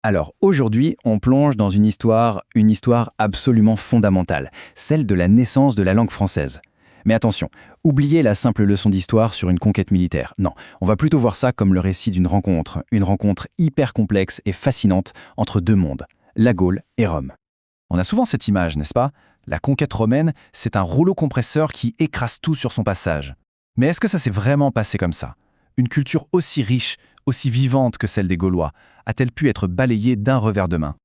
Alors aujourd'hui, on plonge dans une histoire absolument fondamentale, celle de la naissance de la langue française. Mais attention, oubliez la simple leçon d'histoire sur une conquête militaire. Non, on va plutôt voir ça comme le récit une rencontre hyper complexe et fascinante entre deux mondes, la Gaule et Rome. On a souvent cette image, n'est-ce pas? La conquête romaine, c'est un rouleau compresseur qui écrase tout sur son passage. Mais est-ce que ça s'est vraiment passé comme ça? Une culture aussi riche, aussi vivante que celle des Gaulois, a-t-elle pu être balayée d'un revers de main?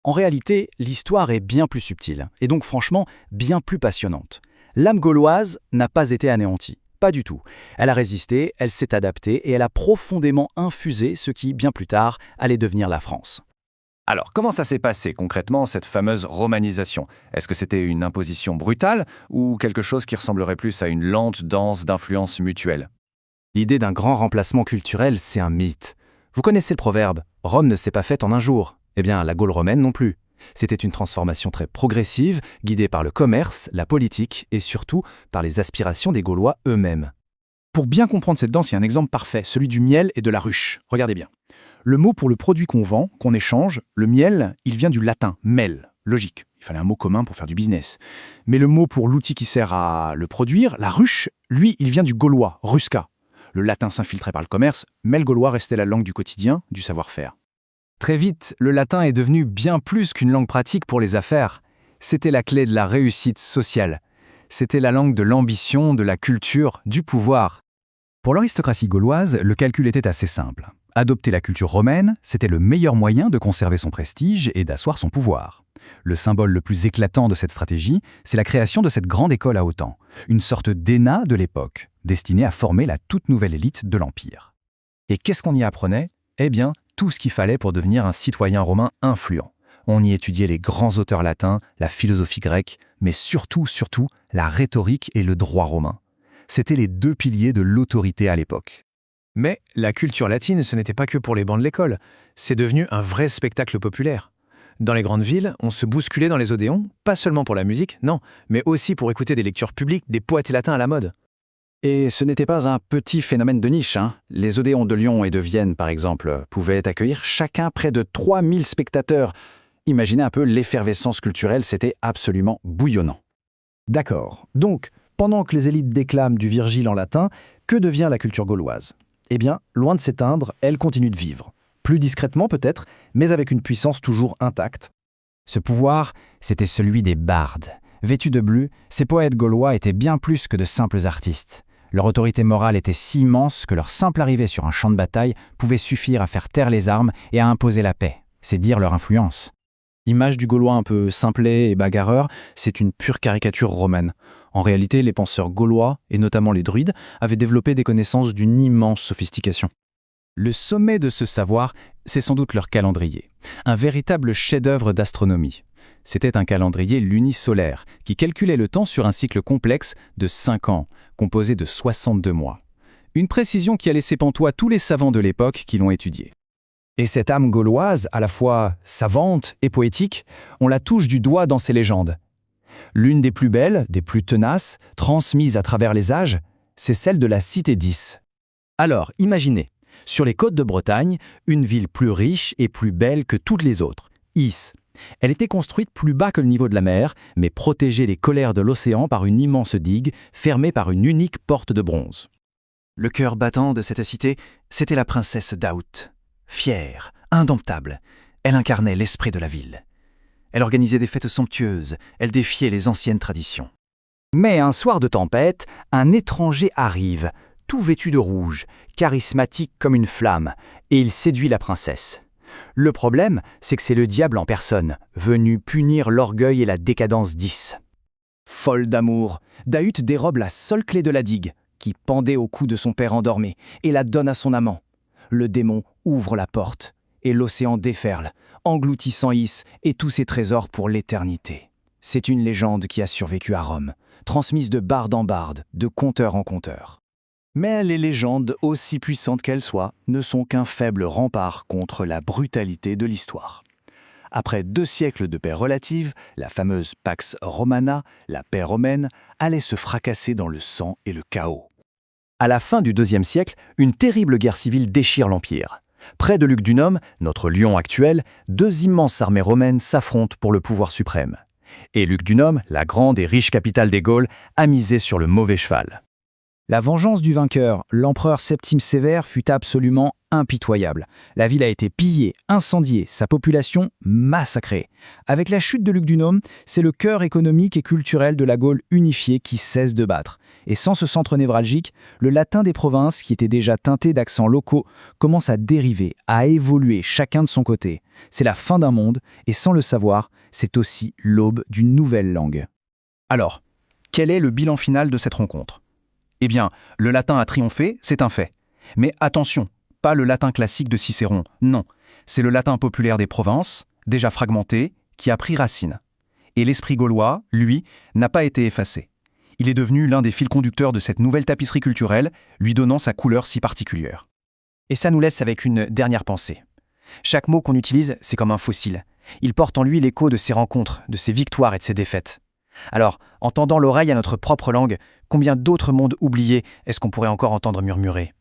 En réalité, l'histoire est bien plus subtile, et donc franchement, bien plus passionnante. L'âme gauloise n'a pas été anéantie. Pas du tout. Elle a résisté, elle s'est adaptée et elle a profondément infusé ce qui, bien plus tard, allait devenir la France. Alors, comment ça s'est passé concrètement, cette fameuse romanisation? Est-ce que c'était une imposition brutale ou quelque chose qui ressemblerait plus à une lente danse d'influence mutuelle? L'idée d'un grand remplacement culturel, c'est un mythe. Vous connaissez le proverbe « Rome ne s'est pas faite en un jour ». Eh bien, la Gaule romaine non plus. C'était une transformation très progressive, guidée par le commerce, la politique et surtout par les aspirations des Gaulois eux-mêmes. Pour bien comprendre cette danse, il y a un exemple parfait, celui du miel et de la ruche. Regardez bien. Le mot pour le produit qu'on vend, qu'on échange, le miel, il vient du latin « mel », logique. Il fallait un mot commun pour faire du business. Mais le mot pour l'outil qui sert à le produire, la ruche, lui, il vient du gaulois, rusca. Le latin s'infiltrait par le commerce, mais le gaulois restait la langue du quotidien, du savoir-faire. Très vite, le latin est devenu bien plus qu'une langue pratique pour les affaires. C'était la clé de la réussite sociale. C'était la langue de l'ambition, de la culture, du pouvoir. Pour l'aristocratie gauloise, le calcul était assez simple. Adopter la culture romaine, c'était le meilleur moyen de conserver son prestige et d'asseoir son pouvoir. Le symbole le plus éclatant de cette stratégie, c'est la création de cette grande école à Autan, une sorte d'ENA de l'époque, destinée à former la toute nouvelle élite de l'Empire. Et qu'est-ce qu'on y apprenait? Eh bien, tout ce qu'il fallait pour devenir un citoyen romain influent. On y étudiait les grands auteurs latins, la philosophie grecque, mais surtout, la rhétorique et le droit romain. C'étaient les deux piliers de l'autorité à l'époque. Mais la culture latine, ce n'était pas que pour les bancs de l'école. C'est devenu un vrai spectacle populaire. Dans les grandes villes, on se bousculait dans les odéons, pas seulement pour la musique, non, mais aussi pour écouter des lectures publiques, des poètes latins à la mode. Et ce n'était pas un petit phénomène de niche. Les Odéons de Lyon et de Vienne, par exemple, pouvaient accueillir chacun près de 3000 spectateurs. Imaginez un peu l'effervescence culturelle, c'était absolument bouillonnant. D'accord. Donc, pendant que les élites déclament du Virgile en latin, que devient la culture gauloise? Eh bien, loin de s'éteindre, elle continue de vivre. Plus discrètement peut-être, mais avec une puissance toujours intacte. Ce pouvoir, c'était celui des bardes. Vêtus de bleu, ces poètes gaulois étaient bien plus que de simples artistes. Leur autorité morale était si immense que leur simple arrivée sur un champ de bataille pouvait suffire à faire taire les armes et à imposer la paix. C'est dire leur influence. L'image du Gaulois un peu simplet et bagarreur, c'est une pure caricature romaine. En réalité, les penseurs gaulois, et notamment les druides, avaient développé des connaissances d'une immense sophistication. Le sommet de ce savoir, c'est sans doute leur calendrier, un véritable chef-d'œuvre d'astronomie. C'était un calendrier lunisolaire qui calculait le temps sur un cycle complexe de 5 ans, composé de 62 mois. Une précision qui a laissé pantois tous les savants de l'époque qui l'ont étudié. Et cette âme gauloise, à la fois savante et poétique, on la touche du doigt dans ses légendes. L'une des plus belles, des plus tenaces, transmises à travers les âges, c'est celle de la cité d'Is. Alors, imaginez, sur les côtes de Bretagne, une ville plus riche et plus belle que toutes les autres, Is. Elle était construite plus bas que le niveau de la mer, mais protégeait les colères de l'océan par une immense digue, fermée par une unique porte de bronze. Le cœur battant de cette cité, c'était la princesse Daout. Fière, indomptable, elle incarnait l'esprit de la ville. Elle organisait des fêtes somptueuses, elle défiait les anciennes traditions. Mais un soir de tempête, un étranger arrive, tout vêtu de rouge, charismatique comme une flamme, et il séduit la princesse. Le problème, c'est que c'est le diable en personne, venu punir l'orgueil et la décadence d'Is. Folle d'amour, Daout dérobe la seule clé de la digue, qui pendait au cou de son père endormi, et la donne à son amant. Le démon ouvre la porte, et l'océan déferle, engloutissant Is et tous ses trésors pour l'éternité. C'est une légende qui a survécu à Rome, transmise de barde en barde, de conteur en conteur. Mais les légendes, aussi puissantes qu'elles soient, ne sont qu'un faible rempart contre la brutalité de l'histoire. Après 2 siècles de paix relative, la fameuse Pax Romana, la paix romaine, allait se fracasser dans le sang et le chaos. À la fin du IIe siècle, une terrible guerre civile déchire l'Empire. Près de Lugdunum, notre Lyon actuel, deux immenses armées romaines s'affrontent pour le pouvoir suprême. Et Lugdunum, la grande et riche capitale des Gaules, a misé sur le mauvais cheval. La vengeance du vainqueur, l'empereur Septime Sévère, fut absolument impitoyable. La ville a été pillée, incendiée, sa population massacrée. Avec la chute de Lugdunum, c'est le cœur économique et culturel de la Gaule unifiée qui cesse de battre. Et sans ce centre névralgique, le latin des provinces, qui était déjà teinté d'accents locaux, commence à dériver, à évoluer chacun de son côté. C'est la fin d'un monde, et sans le savoir, c'est aussi l'aube d'une nouvelle langue. Alors, quel est le bilan final de cette rencontre ? Eh bien, le latin a triomphé, c'est un fait. Mais attention, pas le latin classique de Cicéron, non. C'est le latin populaire des provinces, déjà fragmenté, qui a pris racine. Et l'esprit gaulois, lui, n'a pas été effacé. Il est devenu l'un des fils conducteurs de cette nouvelle tapisserie culturelle, lui donnant sa couleur si particulière. Et ça nous laisse avec une dernière pensée. Chaque mot qu'on utilise, c'est comme un fossile. Il porte en lui l'écho de ses rencontres, de ses victoires et de ses défaites. Alors, en tendant l'oreille à notre propre langue, combien d'autres mondes oubliés est-ce qu'on pourrait encore entendre murmurer ?